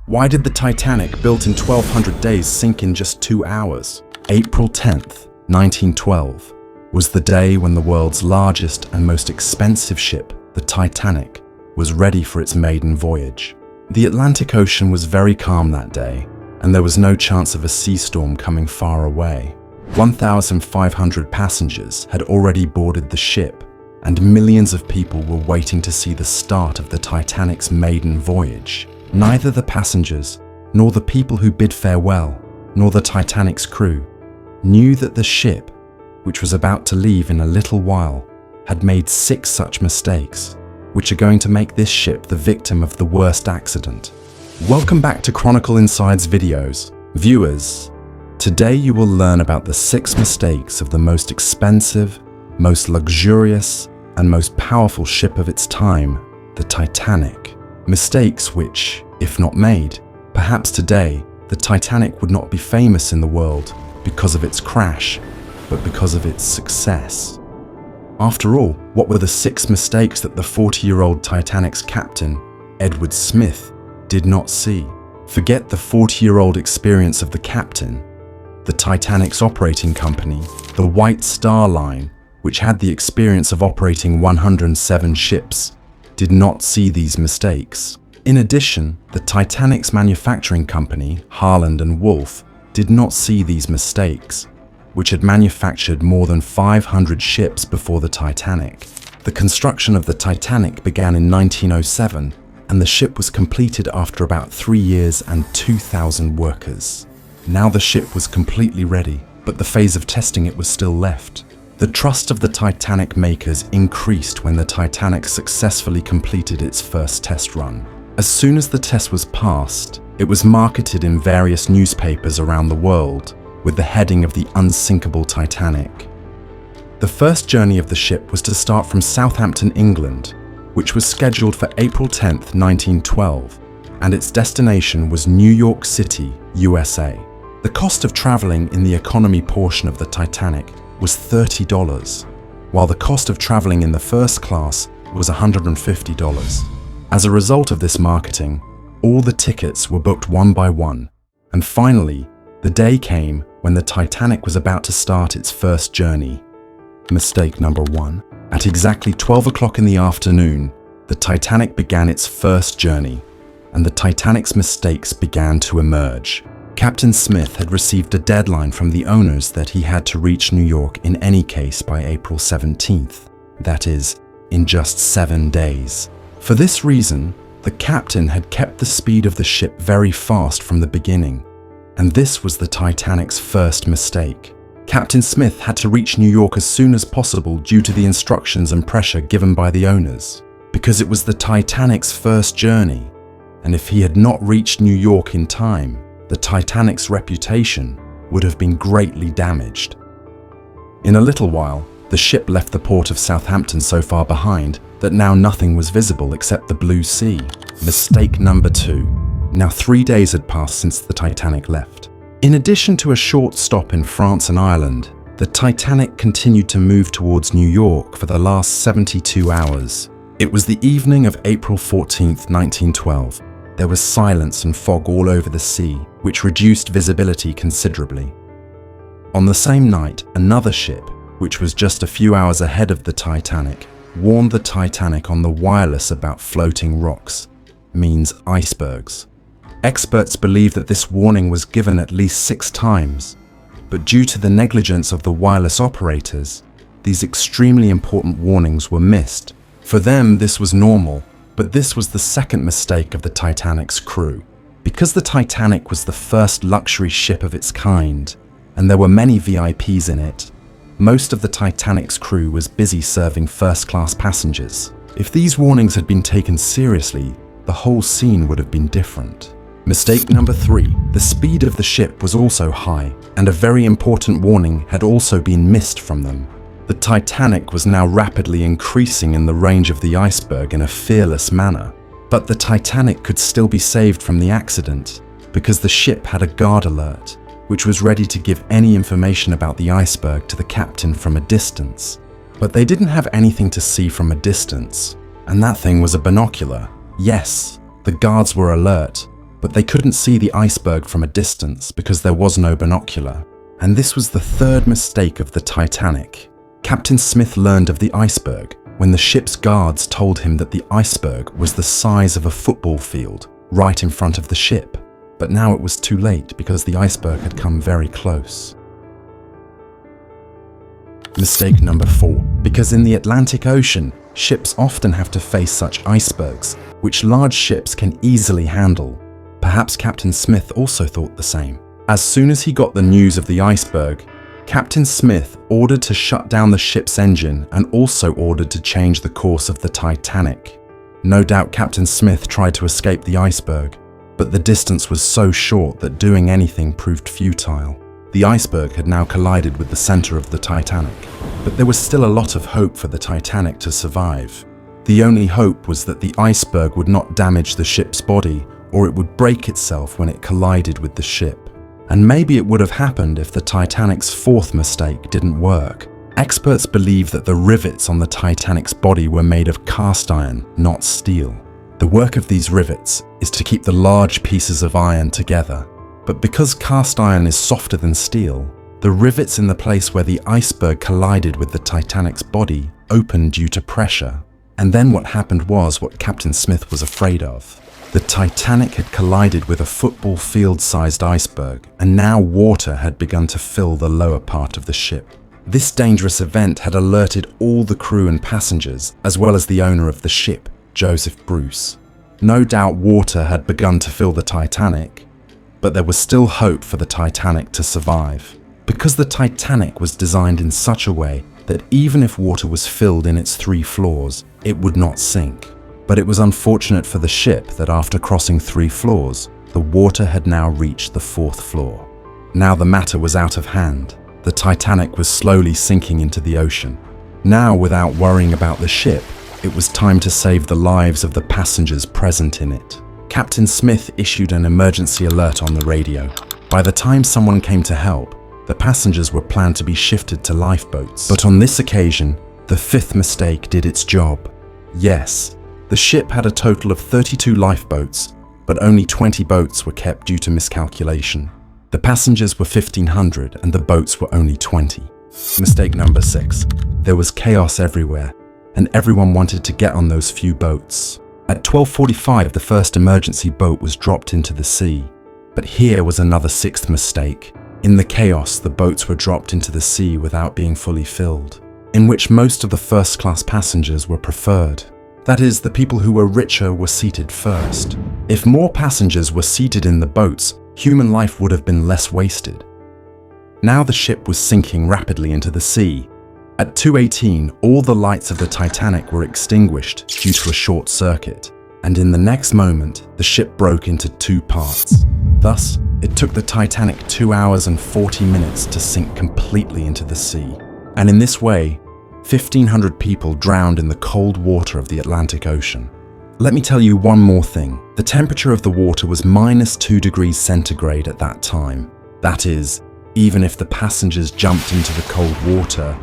Why did the Titanic, built in 1200 days, sink in just 2 hours? April 10th, 1912, was the day when the world's largest and most expensive ship, the Titanic, was ready for its maiden voyage. The Atlantic Ocean was very calm that day, and there was no chance of a sea storm coming far away. 1,500 passengers had already boarded the ship, and millions of people were waiting to see the start of the Titanic's maiden voyage. Neither the passengers, nor the people who bid farewell, nor the Titanic's crew knew that the ship, which was about to leave in a little while, had made 6 such mistakes, which are going to make this ship the victim of the worst accident. Welcome back to Chronicle Inside's videos. Viewers, today you will learn about the 6 mistakes of the most expensive, most luxurious, and most powerful ship of its time, the Titanic. Mistakes which, if not made, perhaps today, the Titanic would not be famous in the world because of its crash, but because of its success. After all, what were the 6 mistakes that the 40-year-old Titanic's captain, Edward Smith, did not see? Forget the 40-year-old experience of the captain. The Titanic's operating company, the White Star Line, which had the experience of operating 107 ships, did not see these mistakes. In addition, the Titanic's manufacturing company, Harland and Wolff, did not see these mistakes, which had manufactured more than 500 ships before the Titanic. The construction of the Titanic began in 1907, and the ship was completed after about 3 years and 2,000 workers. Now the ship was completely ready, but the phase of testing it was still left. The trust of the Titanic makers increased when the Titanic successfully completed its first test run. As soon as the test was passed, it was marketed in various newspapers around the world with the heading of the Unsinkable Titanic. The first journey of the ship was to start from Southampton, England, which was scheduled for April 10th, 1912, and its destination was New York City, USA. The cost of traveling in the economy portion of the Titanic was $30, while the cost of traveling in the first class was $150. As a result of this marketing, all the tickets were booked one by one, and finally, the day came when the Titanic was about to start its first journey. Mistake number 1. At exactly 12 o'clock in the afternoon, the Titanic began its first journey, and the Titanic's mistakes began to emerge. Captain Smith had received a deadline from the owners that he had to reach New York in any case by April 17th, that is, in just 7 days. For this reason, the captain had kept the speed of the ship very fast from the beginning, and this was the Titanic's first mistake. Captain Smith had to reach New York as soon as possible due to the instructions and pressure given by the owners, because it was the Titanic's first journey, and if he had not reached New York in time, the Titanic's reputation would have been greatly damaged. In a little while, the ship left the port of Southampton so far behind that now nothing was visible except the blue sea. Mistake number 2. Now 3 days had passed since the Titanic left. In addition to a short stop in France and Ireland, the Titanic continued to move towards New York for the last 72 hours. It was the evening of April 14th, 1912. There was silence and fog all over the sea, which reduced visibility considerably. On the same night, another ship, which was just a few hours ahead of the Titanic, warned the Titanic on the wireless about floating rocks, means icebergs. Experts believe that this warning was given at least 6 times, but due to the negligence of the wireless operators, these extremely important warnings were missed. For them, this was normal. But this was the second mistake of the Titanic's crew. Because the Titanic was the first luxury ship of its kind, and there were many VIPs in it, most of the Titanic's crew was busy serving first-class passengers. If these warnings had been taken seriously, the whole scene would have been different. Mistake number 3. The speed of the ship was also high, and a very important warning had also been missed from them. The Titanic was now rapidly increasing in the range of the iceberg in a fearless manner. But the Titanic could still be saved from the accident because the ship had a guard alert, which was ready to give any information about the iceberg to the captain from a distance. But they didn't have anything to see from a distance, and that thing was a binocular. Yes, the guards were alert, but they couldn't see the iceberg from a distance because there was no binocular. And this was the third mistake of the Titanic. Captain Smith learned of the iceberg when the ship's guards told him that the iceberg was the size of a football field right in front of the ship. But now it was too late because the iceberg had come very close. Mistake number 4. Because in the Atlantic Ocean, ships often have to face such icebergs, which large ships can easily handle. Perhaps Captain Smith also thought the same. As soon as he got the news of the iceberg, Captain Smith ordered to shut down the ship's engine and also ordered to change the course of the Titanic. No doubt Captain Smith tried to escape the iceberg, but the distance was so short that doing anything proved futile. The iceberg had now collided with the center of the Titanic, but there was still a lot of hope for the Titanic to survive. The only hope was that the iceberg would not damage the ship's body, or it would break itself when it collided with the ship. And maybe it would have happened if the Titanic's fourth mistake didn't work. Experts believe that the rivets on the Titanic's body were made of cast iron, not steel. The work of these rivets is to keep the large pieces of iron together. But because cast iron is softer than steel, the rivets in the place where the iceberg collided with the Titanic's body opened due to pressure. And then what happened was what Captain Smith was afraid of. The Titanic had collided with a football field-sized iceberg, and now water had begun to fill the lower part of the ship. This dangerous event had alerted all the crew and passengers, as well as the owner of the ship, Joseph Bruce. No doubt water had begun to fill the Titanic, but there was still hope for the Titanic to survive. Because the Titanic was designed in such a way that even if water was filled in its 3 floors, it would not sink. But it was unfortunate for the ship that after crossing 3 floors, the water had now reached the 4th floor. Now the matter was out of hand. The Titanic was slowly sinking into the ocean. Now, without worrying about the ship, it was time to save the lives of the passengers present in it. Captain Smith issued an emergency alert on the radio. By the time someone came to help, the passengers were planned to be shifted to lifeboats. But on this occasion, the 5th mistake did its job. Yes, the ship had a total of 32 lifeboats, but only 20 boats were kept due to miscalculation. The passengers were 1,500 and the boats were only 20. Mistake number 6. There was chaos everywhere, and everyone wanted to get on those few boats. At 12:45, the first emergency boat was dropped into the sea. But here was another 6th mistake. In the chaos, the boats were dropped into the sea without being fully filled, in which most of the first-class passengers were preferred. That is, the people who were richer were seated first. If more passengers were seated in the boats, human life would have been less wasted. Now the ship was sinking rapidly into the sea. At 2:18, all the lights of the Titanic were extinguished due to a short circuit, and in the next moment, the ship broke into 2 parts. Thus, it took the Titanic 2 hours and 40 minutes to sink completely into the sea. And in this way, 1,500 people drowned in the cold water of the Atlantic Ocean. Let me tell you one more thing. The temperature of the water was -2 degrees centigrade at that time. That is, even if the passengers jumped into the cold water,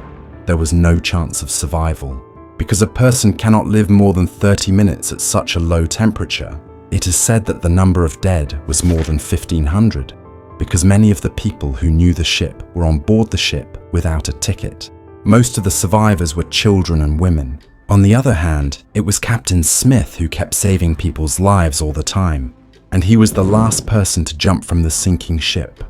there was no chance of survival. Because a person cannot live more than 30 minutes at such a low temperature, it is said that the number of dead was more than 1,500, because many of the people who knew the ship were on board the ship without a ticket. Most of the survivors were children and women. On the other hand, it was Captain Smith who kept saving people's lives all the time, and he was the last person to jump from the sinking ship.